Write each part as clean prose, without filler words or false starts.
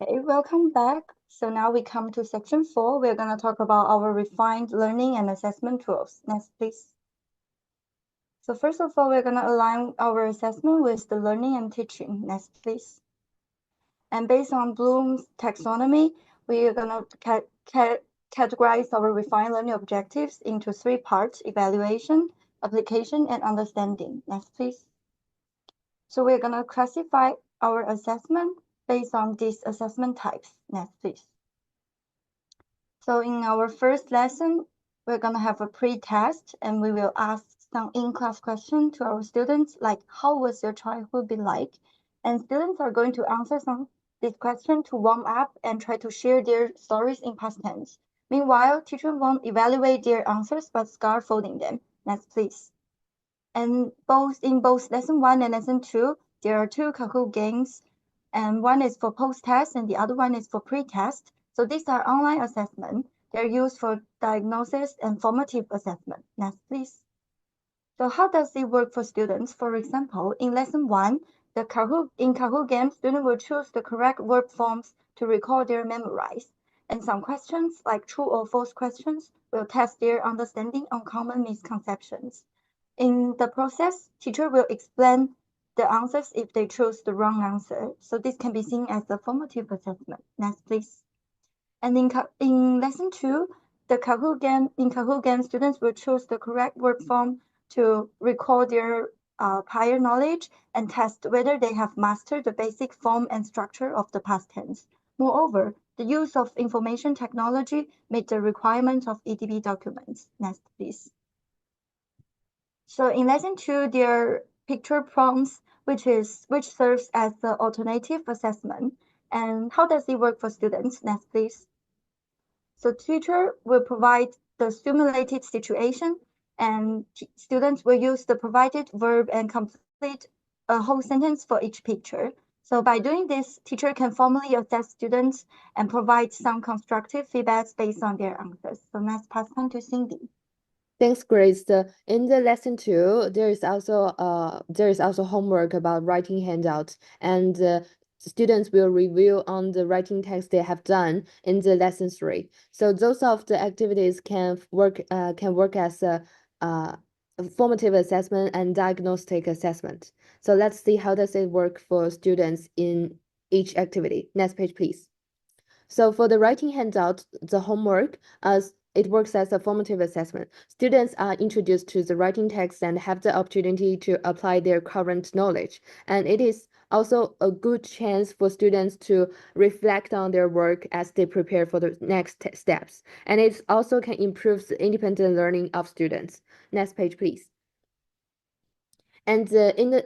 Okay, welcome back. So now we come to section 4. We're going to talk about our refined learning and assessment tools. Next, please. So first of all, we're going to align our assessment with the learning and teaching. Next, please. And based on Bloom's taxonomy, we are going to categorize our refined learning objectives into 3 parts: evaluation, application, and understanding. Next, please. So we're going to classify our assessment based on these assessment types. Next, please. So in our first lesson, we're going to have a pre-test, and we will ask some in-class questions to our students, like how was your childhood be like? And students are going to answer this question to warm up and try to share their stories in past tense. Meanwhile, teacher won't evaluate their answers but scaffolding them. Next, please. And in both lesson 1 and lesson 2, there are 2 Kahoot games, and one is for post-test and the other one is for pre-test. So these are online assessment. They're used for diagnosis and formative assessment. Next, please. So how does it work for students? For example, in lesson 1, in Kahoot game, students will choose the correct verb forms to record their memorize. And some questions, like true or false questions, will test their understanding on common misconceptions. In the process, teacher will explain the answers if they choose the wrong answer. So this can be seen as a formative assessment. Next, please. And in lesson 2, in Kahoot game, students will choose the correct word form to record their prior knowledge and test whether they have mastered the basic form and structure of the past tense. Moreover, the use of information technology made the requirements of EDB documents. Next, please. So in lesson 2, there are picture prompts, which serves as the alternative assessment. And how does it work for students? Next, please. So teacher will provide the simulated situation, and students will use the provided verb and complete a whole sentence for each picture. So by doing this, teacher can formally assess students and provide some constructive feedbacks based on their answers. So let's pass on to Cindy. Thanks, Grace. In the lesson 2, there is also homework about writing handouts, and students will review on the writing text they have done in the lesson 3. So those of the activities can work as a formative assessment and diagnostic assessment. So let's see how does it work for students in each activity. Next page, please. So for the writing handout, the homework, it works as a formative assessment. Students are introduced to the writing text and have the opportunity to apply their current knowledge. And it is also a good chance for students to reflect on their work as they prepare for the next steps. And it also can improve the independent learning of students. Next page, please. And in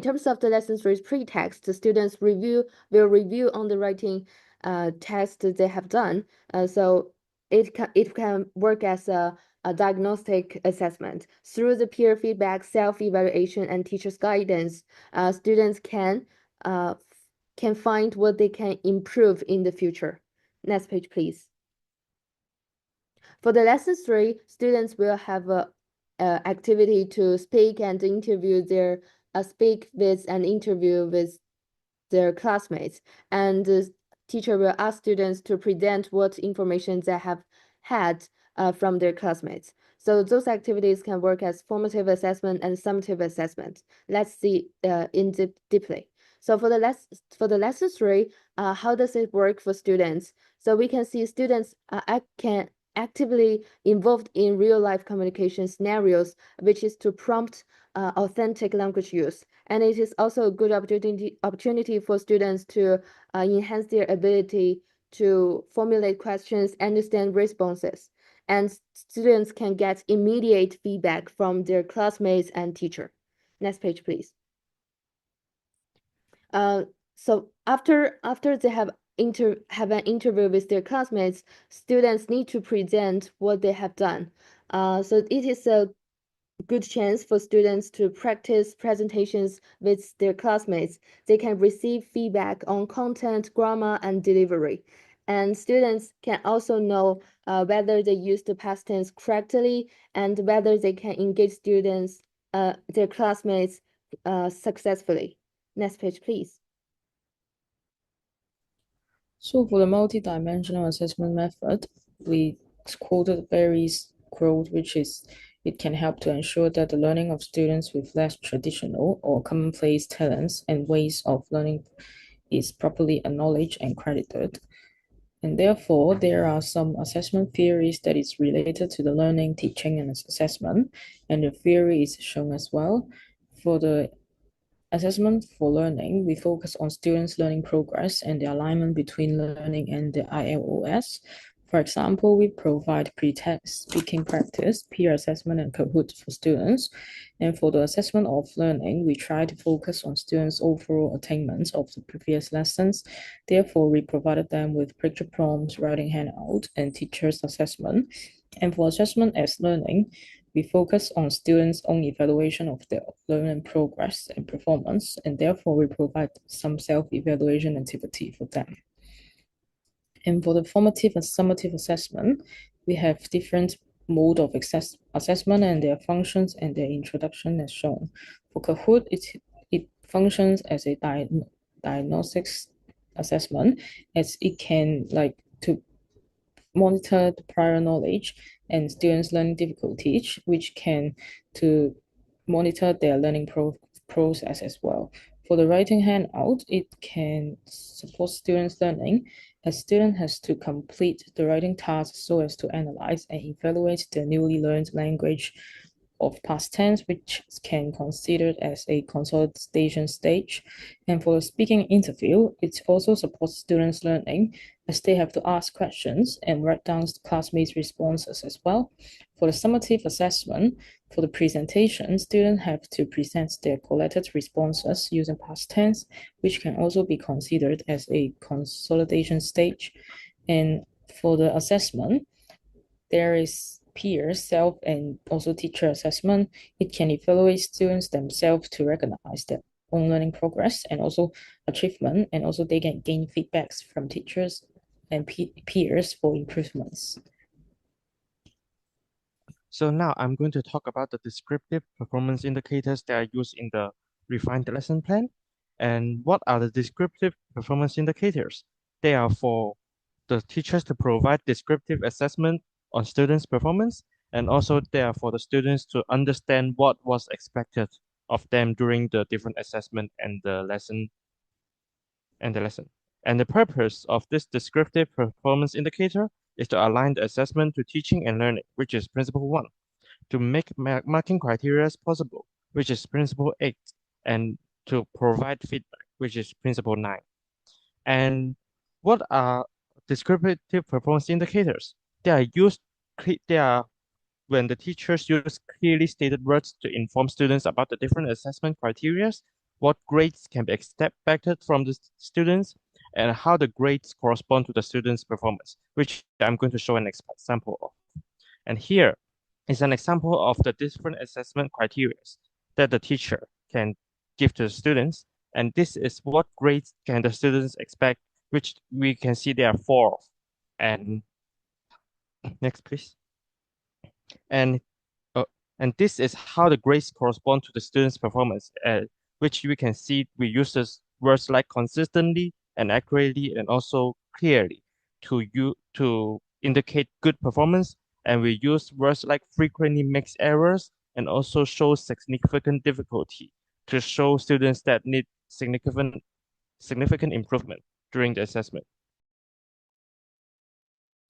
terms of the lesson 3 pre-text, the students will review on the writing test they have done. So it can work as a diagnostic assessment. Through the peer feedback, self-evaluation, and teacher's guidance, students can find what they can improve in the future. Next page, please. For the lesson 3, students will have a activity to speak and interview with their classmates, and the teacher will ask students to present what information they have had from their classmates. So those activities can work as formative assessment and summative assessment. Let's see deeply. So for the lesson 3, how does it work for students? So we can see students can actively involved in real-life communication scenarios, which is to prompt authentic language use. And it is also a good opportunity for students to enhance their ability to formulate questions, understand responses. And students can get immediate feedback from their classmates and teacher. Next page, please. So after they have an interview with their classmates, students need to present what they have done. So it is a good chance for students to practice presentations with their classmates. They can receive feedback on content, grammar, and delivery. And students can also know whether they use the past tense correctly and whether they can engage their classmates successfully. Next page, please. So for the multi-dimensional assessment method, we quoted Barry's quote, which is it can help to ensure that the learning of students with less traditional or commonplace talents and ways of learning is properly acknowledged and credited. And therefore, there are some assessment theories that is related to the learning, teaching, and assessment. And the theory is shown as well. For the assessment for learning, we focus on students' learning progress and the alignment between learning and the ILOS. For example, we provide pre-test speaking practice, peer assessment, and Kahoot for students. And for the assessment of learning, we try to focus on students' overall attainment of the previous lessons. Therefore, we provided them with picture prompts, writing handout, and teacher's assessment. And for assessment as learning, we focus on students' own evaluation of their learning progress and performance, and therefore we provide some self-evaluation activity for them. And for the formative and summative assessment, we have different mode of assessment and their functions and their introduction as shown. For Kahoot, it functions as a diagnostics assessment, as it can to monitor the prior knowledge and students' learning difficulties, which can to monitor their learning process as well. For the writing handout, it can support students' learning. A student has to complete the writing task so as to analyze and evaluate the newly learned language of past tense, which can considered as a consolidation stage. And for the speaking interview, it also supports students' learning as they have to ask questions and write down classmates' responses as well. For the summative assessment, for the presentation, students have to present their collected responses using past tense, which can also be considered as a consolidation stage. And for the assessment, there is peer, self, and also teacher assessment. It can evaluate students themselves to recognize their own learning progress and also achievement, and also they can gain feedbacks from teachers and peers for improvements. So now I'm going to talk about the descriptive performance indicators that are used in the refined lesson plan. And what are the descriptive performance indicators? They are for the teachers to provide descriptive assessment on students' performance, and also they are for the students to understand what was expected of them during the different assessment and the lesson. And the purpose of this descriptive performance indicator is to align the assessment to teaching and learning, which is principle 1, to make marking criteria possible, which is principle 8, and to provide feedback, which is principle 9. And what are descriptive performance indicators? They are used, they are when the teachers use clearly stated words to inform students about the different assessment criteria, what grades can be expected from the students, and how the grades correspond to the students' performance, which I'm going to show an example of. And here is an example of the different assessment criteria that the teacher can give to the students. And this is what grades can the students expect, which we can see there are 4 of. And next, please. And uh, and this is how the grades correspond to the student's performance, which we can see we use this words like consistently and accurately and also clearly to indicate good performance. And we use words like frequently makes errors and also shows significant difficulty to show students that need significant improvement during the assessment.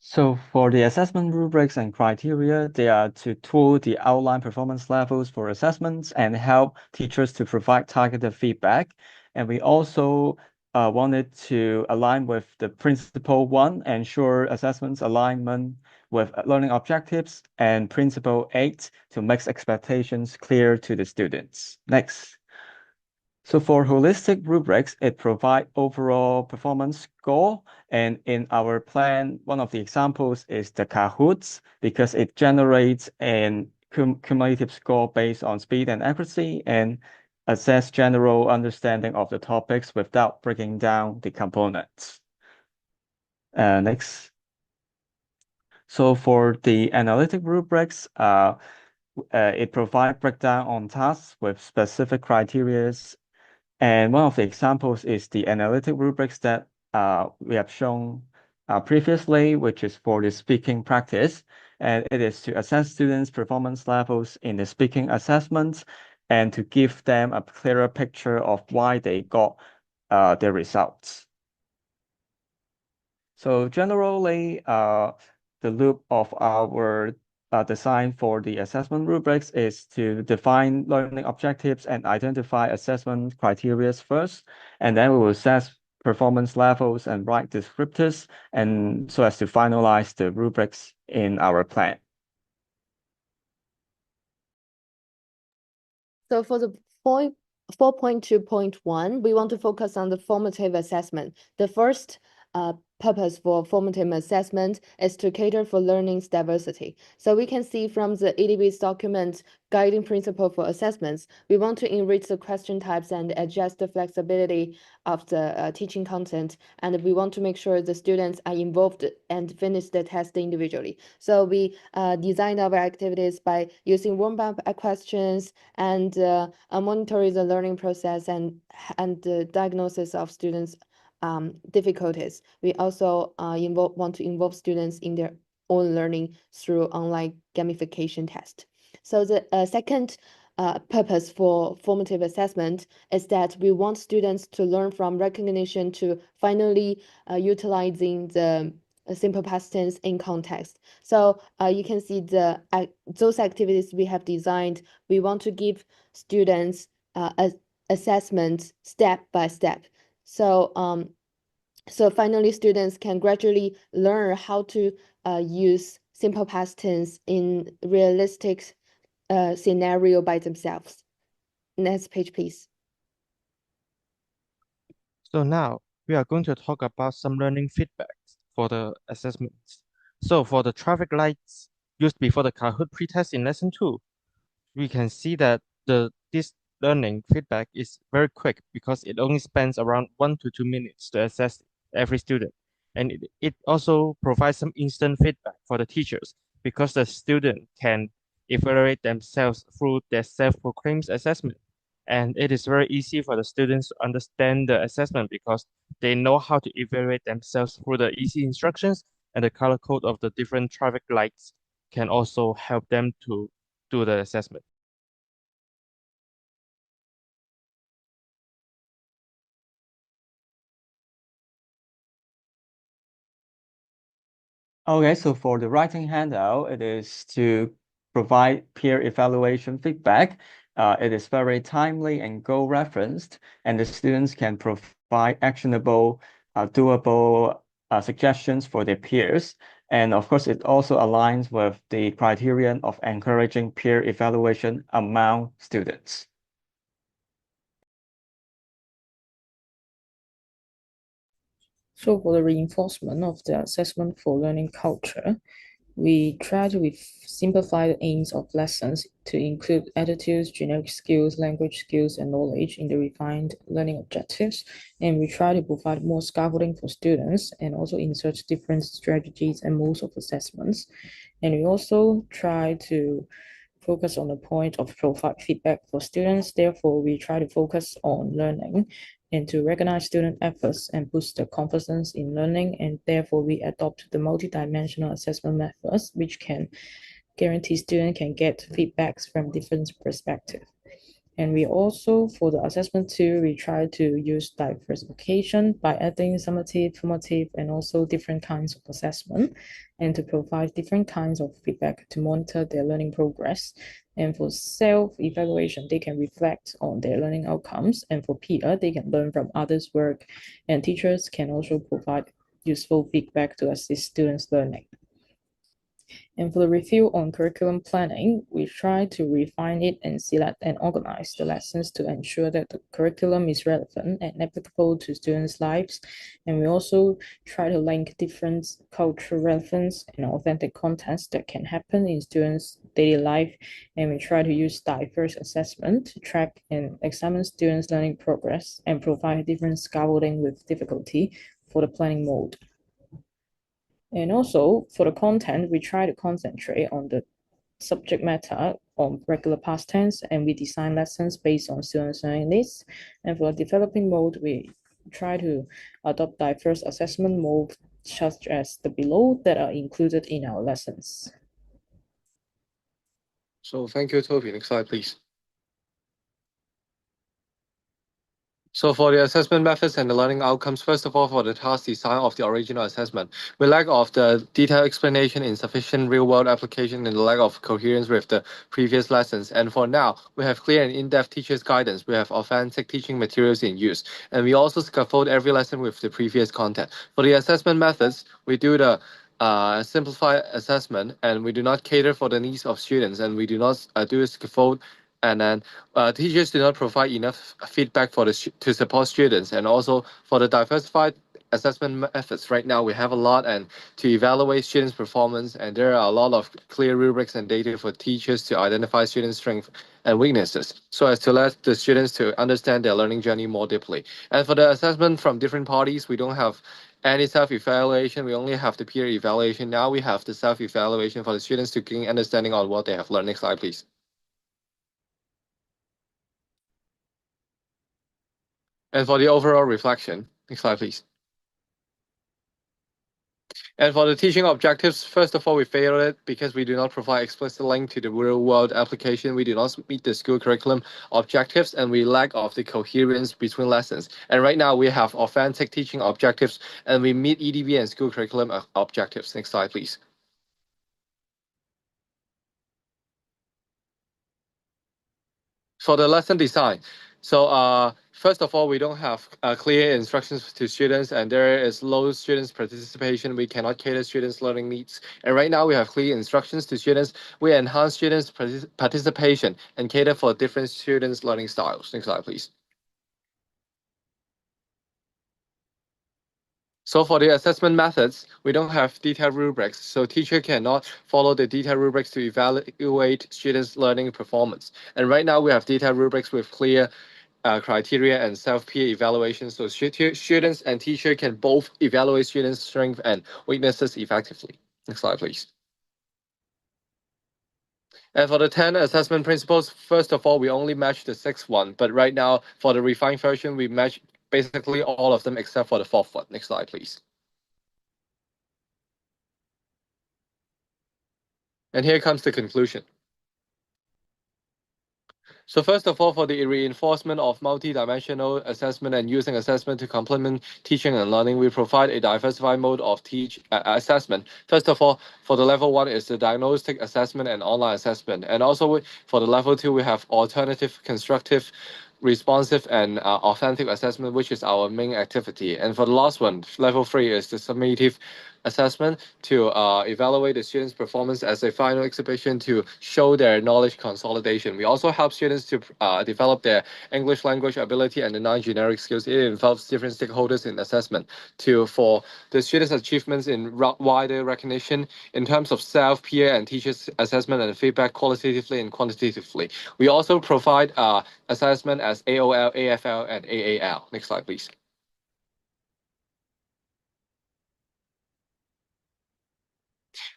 So for the assessment rubrics and criteria, they are to tool the outline performance levels for assessments and help teachers to provide targeted feedback. And we also wanted to align with the principle 1, ensure assessments alignment with learning objectives, and principle 8, to make expectations clear to the students. Next. So for holistic rubrics, it provides overall performance score. And in our plan, one of the examples is the Kahoots, because it generates an cumulative score based on speed and accuracy and assess general understanding of the topics without breaking down the components. Next. So for the analytic rubrics, it provides breakdown on tasks with specific criteria. And one of the examples is the analytic rubrics that we have shown previously, which is for the speaking practice, and it is to assess students' performance levels in the speaking assessments and to give them a clearer picture of why they got their results. So generally, the loop of our design for the assessment rubrics is to define learning objectives and identify assessment criteria first, and then we will assess performance levels and write descriptors, and so as to finalize the rubrics in our plan. So for the 4.2.1, we want to focus on the formative assessment. The first purpose for formative assessment is to cater for learning's diversity. So we can see from the EDB's document guiding principle for assessments, we want to enrich the question types and adjust the flexibility of the teaching content. And we want to make sure the students are involved and finish the test individually. So we designed our activities by using warm-up questions and monitoring the learning process and the diagnosis of students' difficulties. We also want to involve students in their own learning through online gamification test. So the second purpose for formative assessment is that we want students to learn from recognition to finally utilizing the simple past tense in context. So you can see those activities we have designed. We want to give students assessment step by step. So finally, students can gradually learn how to use simple past tense in realistic scenario by themselves. Next page, please. So now we are going to talk about some learning feedbacks for the assessments. So for the traffic lights used before the Kahoot pretest in lesson 2, we can see that this learning feedback is very quick because it only spends around 1 to 2 minutes to assess every student. And it also provides some instant feedback for the teachers because the student can evaluate themselves through their self-proclaimed assessment. And it is very easy for the students to understand the assessment because they know how to evaluate themselves through the easy instructions, and the color code of the different traffic lights can also help them to do the assessment. Okay, so for the writing handout, it is to provide peer evaluation feedback. It is very timely and goal-referenced, and the students can provide actionable, doable suggestions for their peers. And of course, it also aligns with the criterion of encouraging peer evaluation among students. So for the reinforcement of the assessment for learning culture, we try to simplify the aims of lessons to include attitudes, generic skills, language skills, and knowledge in the refined learning objectives. And we try to provide more scaffolding for students and also insert different strategies and modes of assessments. And we also try to focus on the point of provide feedback for students. Therefore, we try to focus on learning and to recognize student efforts and boost their confidence in learning. And therefore, we adopt the multidimensional assessment methods, which can guarantee students can get feedbacks from different perspectives. And we also, for the assessment too, we try to use diversification by adding summative, formative, and also different kinds of assessment, and to provide different kinds of feedback to monitor their learning progress. And for self-evaluation, they can reflect on their learning outcomes. And for peer, they can learn from others' work. And teachers can also provide useful feedback to assist students' learning. And for the review on curriculum planning, we try to refine it and select and organize the lessons to ensure that the curriculum is relevant and applicable to students' lives. And we also try to link different cultural relevance and authentic contents that can happen in students' daily life. And we try to use diverse assessment to track and examine students' learning progress and provide different scaffolding with difficulty for the planning mode. And also for the content, we try to concentrate on the subject matter on regular past tense, and we design lessons based on students' learning needs. And for the developing mode, we try to adopt diverse assessment modes such as the below that are included in our lessons. So thank you, Toby. Next slide, please. So for the assessment methods and the learning outcomes, first of all, for the task design of the original assessment, we lack of the detailed explanation, insufficient real-world application, and the lack of coherence with the previous lessons. And for now, we have clear and in-depth teacher's guidance. We have authentic teaching materials in use. And we also scaffold every lesson with the previous content. For the assessment methods, we do the simplified assessment, and we do not cater for the needs of students, and we do not do scaffold, and then teachers do not provide enough feedback for to support students, and also for the diversified assessment methods. Right now, we have a lot and to evaluate students' performance, and there are a lot of clear rubrics and data for teachers to identify students' strengths and weaknesses, so as to let the students to understand their learning journey more deeply. And for the assessment from different parties, we don't have any self-evaluation. We only have the peer evaluation. Now we have the self-evaluation for the students to gain understanding on what they have learned. Next slide, please. And for the overall reflection, next slide, please. And for the teaching objectives, first of all, we failed it because we do not provide explicit link to the real-world application. We do not meet the school curriculum objectives, and we lack of the coherence between lessons. And right now, we have authentic teaching objectives, and we meet EDB and school curriculum objectives. Next slide, please. For the lesson design, so first of all, we don't have clear instructions to students, and there is low students participation. We cannot cater students' learning needs. And right now, we have clear instructions to students. We enhance students' participation and cater for different students' learning styles. Next slide, please. So for the assessment methods, we don't have detailed rubrics, so teacher cannot follow the detailed rubrics to evaluate students' learning performance. And right now, we have detailed rubrics with clear criteria and self-peer evaluation, so students and teacher can both evaluate students' strengths and weaknesses effectively. Next slide, please. And for the 10 assessment principles, first of all, we only match the 6th one, but right now, for the refined version, we match basically all of them except for the 4th one. Next slide, please. And here comes the conclusion. So first of all, for the reinforcement of multidimensional assessment and using assessment to complement teaching and learning, we provide a diversified mode of assessment. First of all, for the level 1 is the diagnostic assessment and online assessment. And also for the level 2, we have alternative, constructive, responsive, and authentic assessment, which is our main activity. And for the last one, level 3 is the summative assessment to evaluate the students' performance as a final exhibition to show their knowledge consolidation. We also help students to develop their English language ability and the non-generic skills. It involves different stakeholders in assessment for the students' achievements in wider recognition in terms of self, peer, and teachers' assessment and feedback qualitatively and quantitatively. We also provide assessment as AOL, AFL, and AAL. Next slide, please.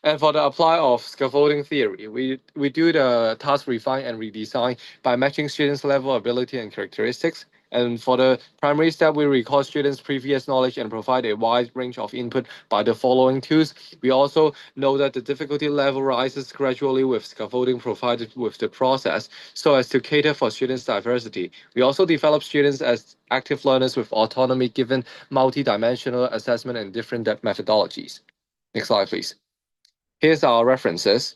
And for the apply of scaffolding theory, we do the task refine and redesign by matching students' level, ability, and characteristics. And for the primary step, we record students' previous knowledge and provide a wide range of input by the following tools. We also know that the difficulty level rises gradually with scaffolding provided with the process, so as to cater for students' diversity. We also develop students as active learners with autonomy given multi-dimensional assessment and different methodologies. Next slide, please. Here's our references.